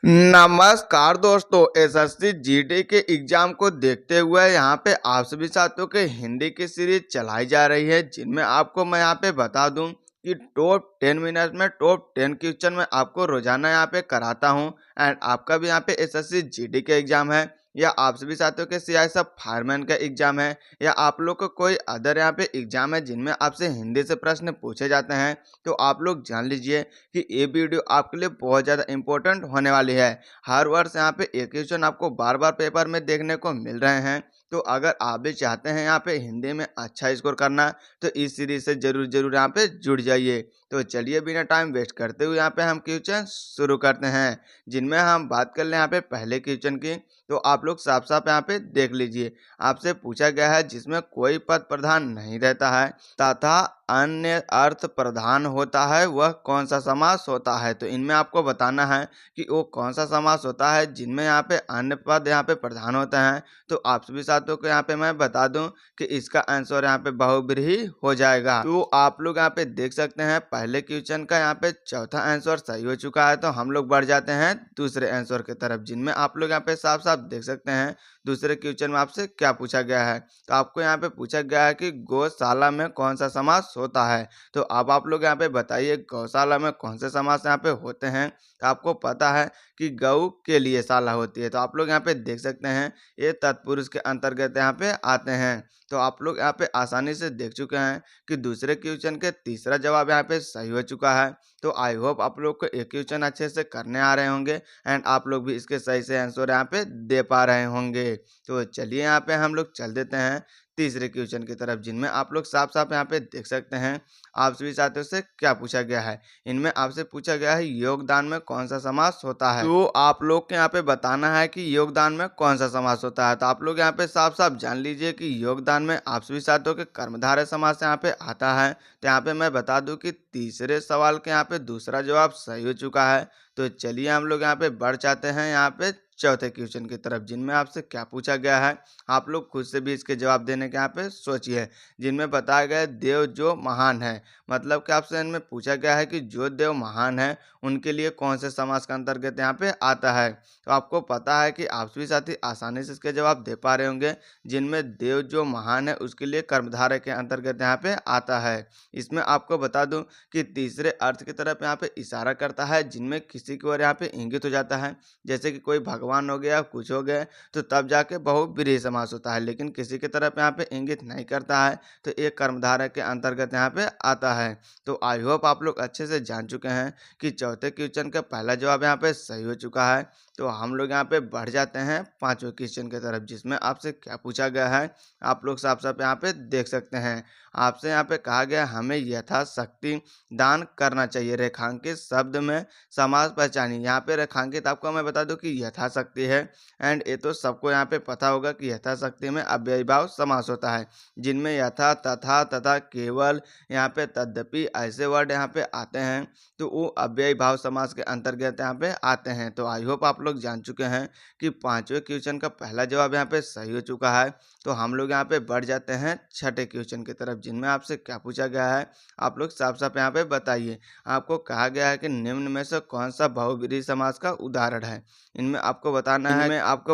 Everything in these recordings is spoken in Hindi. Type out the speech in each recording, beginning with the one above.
नमस्कार दोस्तों, एसएससी जीडी के एग्जाम को देखते हुए यहाँ पे आप सभी साथियों के हिंदी की सीरीज चलाई जा रही है, जिनमें आपको मैं यहाँ पे बता दूं कि टॉप 10 मिनट में टॉप 10 क्वेश्चन मैं आपको रोजाना यहाँ पे कराता हूं। एंड आपका भी यहाँ पे एसएससी जीडी का एग्जाम है, या आप सभी साथियों के सीआईएसएफ फायरमैन का एग्जाम है, या आप लोग को कोई अदर यहाँ पे एग्जाम है जिनमें आपसे हिंदी से प्रश्न पूछे जाते हैं, तो आप लोग जान लीजिए कि ये वीडियो आपके लिए बहुत ज़्यादा इंपॉर्टेंट होने वाली है। हर वर्ष यहाँ पे एक क्वेश्चन आपको बार बार पेपर में देखने को मिल रहे हैं, तो अगर आप भी चाहते हैं यहाँ पे हिंदी में अच्छा स्कोर करना, तो इस सीरीज से जरूर यहाँ पे जुड़ जाइए। तो चलिए बिना टाइम वेस्ट करते हुए यहाँ पे हम क्वेश्चन शुरू करते हैं, जिनमें हम बात कर ले यहाँ पे पहले क्वेश्चन की। तो आप लोग साफ साफ यहाँ पे देख लीजिए, आपसे पूछा गया है जिसमें कोई पद प्रधान नहीं रहता है तथा अन्य अर्थ प्रधान होता है, वह कौन सा समास होता है। तो इनमें आपको बताना है कि वो कौन सा समास होता है जिनमें यहाँ पे अन्य पद यहाँ पे प्रधान होते हैं। तो आप सभी साथियों को यहाँ पे मैं बता दूं कि इसका आंसर यहाँ पे बहुब्रीहि हो जाएगा। तो आप लोग यहाँ पे देख सकते हैं पहले क्वेश्चन का यहाँ पे चौथा आंसर सही हो चुका है। तो हम लोग बढ़ जाते हैं दूसरे आंसर की तरफ, जिनमें आप लोग यहाँ पे साफ साफ देख सकते हैं दूसरे क्वेश्चन में आपसे क्या पूछा गया है। तो आपको यहाँ पे पूछा गया है कि गौशाला में कौन सा समास होता है। तो अब आप लोग यहाँ पे बताइए गौशाला में कौन से समास यहाँ पे होते हैं। तो आपको पता है कि गौ के लिए शाला होती है, तो आप लोग यहाँ पे देख सकते हैं ये तत्पुरुष के अंतर्गत यहाँ पे आते हैं। तो आप लोग यहाँ पे आसानी से देख चुके हैं कि दूसरे क्वेश्चन के तीसरा जवाब यहाँ पे सही हो चुका है। तो आई होप आप लोग को एक क्वेश्चन अच्छे से करने आ रहे होंगे एंड आप लोग भी इसके सही से आंसर यहाँ पे दे पा रहे होंगे। तो चलिए यहाँ पे हम लोग चल देते हैं तीसरे क्वेश्चन की तरफ, जिनमें आप लोग साफ साफ यहाँ पे देख सकते हैं आप सभी साथियों से क्या पूछा गया है। इनमें आपसे पूछा गया है योगदान में कौन सा समास होता है। तो आप लोग के यहाँ पे बताना है कि योगदान में कौन सा समास होता है। तो आप लोग यहाँ पे साफ साफ जान लीजिए कि योगदान में आप सभी साथियों के कर्मधारय समास यहाँ पे आता है। तो यहाँ पे मैं बता दूं कि तीसरे सवाल के यहाँ पे दूसरा जवाब सही हो चुका है। तो चलिए हम लोग यहाँ पे बढ़ जाते हैं यहाँ पे चौथे क्वेश्चन की तरफ, जिनमें आपसे क्या पूछा गया है। आप लोग खुद से भी इसके जवाब देने के यहाँ पे सोचिए, जिनमें बताया गया है देव जो महान है, मतलब कि आपसे इनमें पूछा गया है कि जो देव महान है उनके लिए कौन से समास का अंतर्गत यहाँ पे आता है। तो आपको पता है कि आप सभी साथी आसानी से इसके जवाब दे पा रहे होंगे, जिनमें देव जो महान है उसके लिए कर्मधारय के अंतर्गत यहाँ पे आता है। इसमें आपको बता दूं कि तीसरे अर्थ की तरफ यहाँ पे इशारा करता है, जिनमें किसी की ओर यहाँ पे इंगित हो जाता है, जैसे कि कोई भगवान हो गया कुछ हो गए, तो तब जाके बहुव्रीहि समास होता है। लेकिन किसी की तरफ यहाँ पे इंगित नहीं करता है, तो एक कर्मधारय के अंतर्गत यहाँ पे आता है। तो आई होप आप लोग अच्छे से जान चुके हैं कि चौथे क्वेश्चन का पहला जवाब यहाँ पे सही हो चुका है। तो हम लोग यहाँ पे बढ़ जाते हैं पांचवें क्वेश्चन की तरफ, जिसमें आपसे क्या पूछा गया है आप लोग साफ साफ यहाँ पे देख सकते हैं। आपसे यहाँ पे कहा गया हमें यथाशक्ति दान करना चाहिए। रेखांकित शब्द में समास पहचानिए। यहाँ पे रेखांकित आपको मैं बता दूं कि यथाशक्ति है, एंड ये तो सबको यहाँ पे पता होगा कि यथाशक्ति में अव्ययीभाव समास होता है, जिनमें यथा तथा तथा केवल यहाँ पे तद्यपि ऐसे वर्ड यहाँ पे आते हैं, तो वो अव्ययीभाव समास के अंतर्गत यहाँ पे आते हैं। तो आई होप आप लोग जान चुके हैं कि पांचवें क्वेश्चन का पहला जवाब यहाँ पे सही हो चुका है। तो हम लोग यहाँ पे बढ़ जाते हैं छठे क्वेश्चन की तरफ, जिनमें आपसे क्या पूछा गया है आप लोग साफ साफ यहाँ पे बताइए। आपको कहा गया है कि निम्न में से कौन सा बहुव्रीहि समास का उदाहरण है। इनमें आपको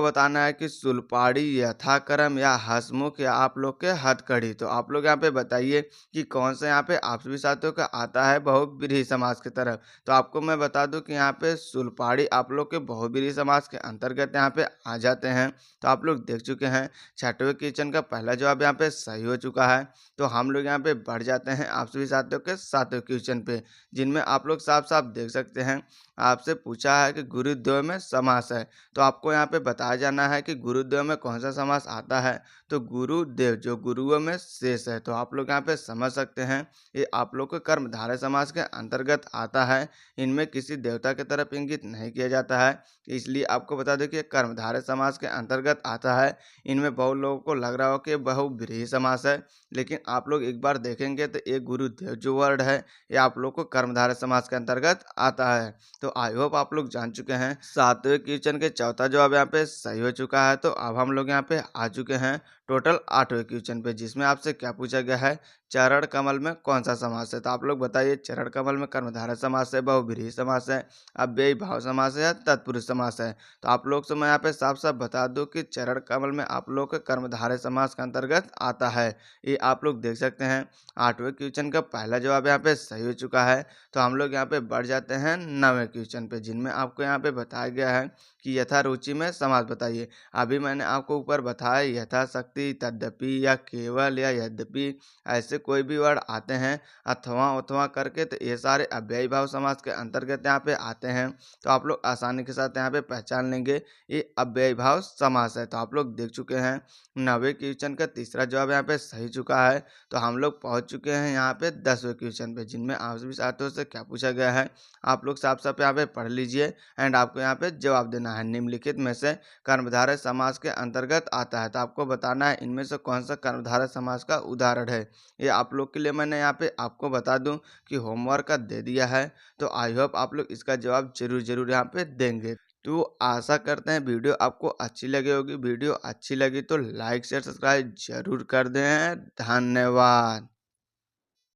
बताना है कि सुलपाड़ी, यथाक्रम या हसमुख या आप लोग के हथकड़ी। तो आप लोग यहाँ पे बताइए कि कौन सा यहाँ पे आप सभी साथियों का आता है बहुव्रीहि समास की तरफ। तो आपको मैं बता दूं कि यहाँ पे सुलपाड़ी आप लोग के बहुव्रीहि समास के अंतर्गत यहाँ पे आ जाते हैं। तो आप लोग देख चुके हैं छठवें क्वेश्चन का पहला जवाब यहाँ पे सही हो चुका है। तो हम लोग यहाँ पे बढ़ जाते हैं आप सभी साथियों के सातवें क्वेश्चन पे, जिनमें आप लोग साफ साफ देख सकते हैं आपसे पूछा है कि गुरुद्वय में समास है। तो आपको यहाँ पे बताया जाना है कि गुरुद्वय में कौन सा समास आता है। तो गुरुदेव जो गुरुओं में शेष है। तो आप लोग यहाँ पे समझ सकते हैं ये आप लोग के कर्मधारय समास के अंतर्गत आता है। इनमें किसी देवता की तरफ इंगित नहीं किया जाता है, इसलिए आपको बता दें कि ये कर्मधारय समास के अंतर्गत आता है। इनमें बहुत लोगों को लग रहा हो कि बहुव्रीहि समास है, लेकिन आप लोग एक बार देखेंगे तो एक गुरुदेव जो वर्ड है ये आप लोग को कर्मधारय समास के अंतर्गत आता है। तो आई होप आप लोग जान चुके हैं। सातवें क्वेश्चन के चौथा जवाब यहाँ पे सही हो चुका है। तो अब हम लोग यहाँ पे आ चुके हैं टोटल 8वें क्वेश्चन पे, जिसमें आपसे क्या पूछा गया है, चरण कमल में कौन सा समास है। तो आप लोग बताइए, चरण कमल में कर्मधारय समास है, बहुब्रीहि समास है, अव्ययी भाव समास है या तत्पुरुष समास है। तो आप लोग से मैं यहाँ पे साफ साफ बता दूं कि चरण कमल में आप लोग के कर्मधारय समास के अंतर्गत आता है। ये आप लोग देख सकते हैं 8वें क्वेश्चन का पहला जवाब यहाँ पे सही हो चुका है। तो हम लोग यहाँ पे बढ़ जाते हैं 9वें क्वेश्चन पे, जिनमें आपको यहाँ पे बताया गया है कि यथा रुचि में समास बताइए। अभी मैंने आपको ऊपर बताया यथाशक्ति, तद्यपि या केवल या यद्यपि, ऐसे कोई भी वर्ड आते हैं अथवा करके, तो ये सारे अव्ययी भाव समास के अंतर्गत यहाँ पे आते हैं। तो आप लोग आसानी के साथ यहाँ पे पहचान लेंगे ये अव्ययी भाव समास है। तो आप लोग देख चुके हैं 9वें क्वेश्चन का तीसरा जवाब यहाँ पे सही चुका है। तो हम लोग पहुंच चुके हैं यहाँ पे 10वें क्वेश्चन पे, जिनमें आप सभी छात्रों से क्या पूछा गया है, आप लोग साफ साफ यहाँ पे पढ़ लीजिए एंड आपको यहाँ पे जवाब देना है। निम्नलिखित में से कर्मधारय समास के अंतर्गत आता है। तो आपको बताना है इनमें से कौन सा कर्मधारय समास का उदाहरण है। ये आप लोग के लिए मैंने यहाँ पे आपको बता दूं कि होमवर्क का दे दिया है। तो आई होप आप लोग इसका जवाब जरूर यहाँ पे देंगे। तो आशा करते हैं वीडियो आपको अच्छी लगी होगी। वीडियो अच्छी लगी तो लाइक शेयर सब्सक्राइब जरूर कर दें। धन्यवाद।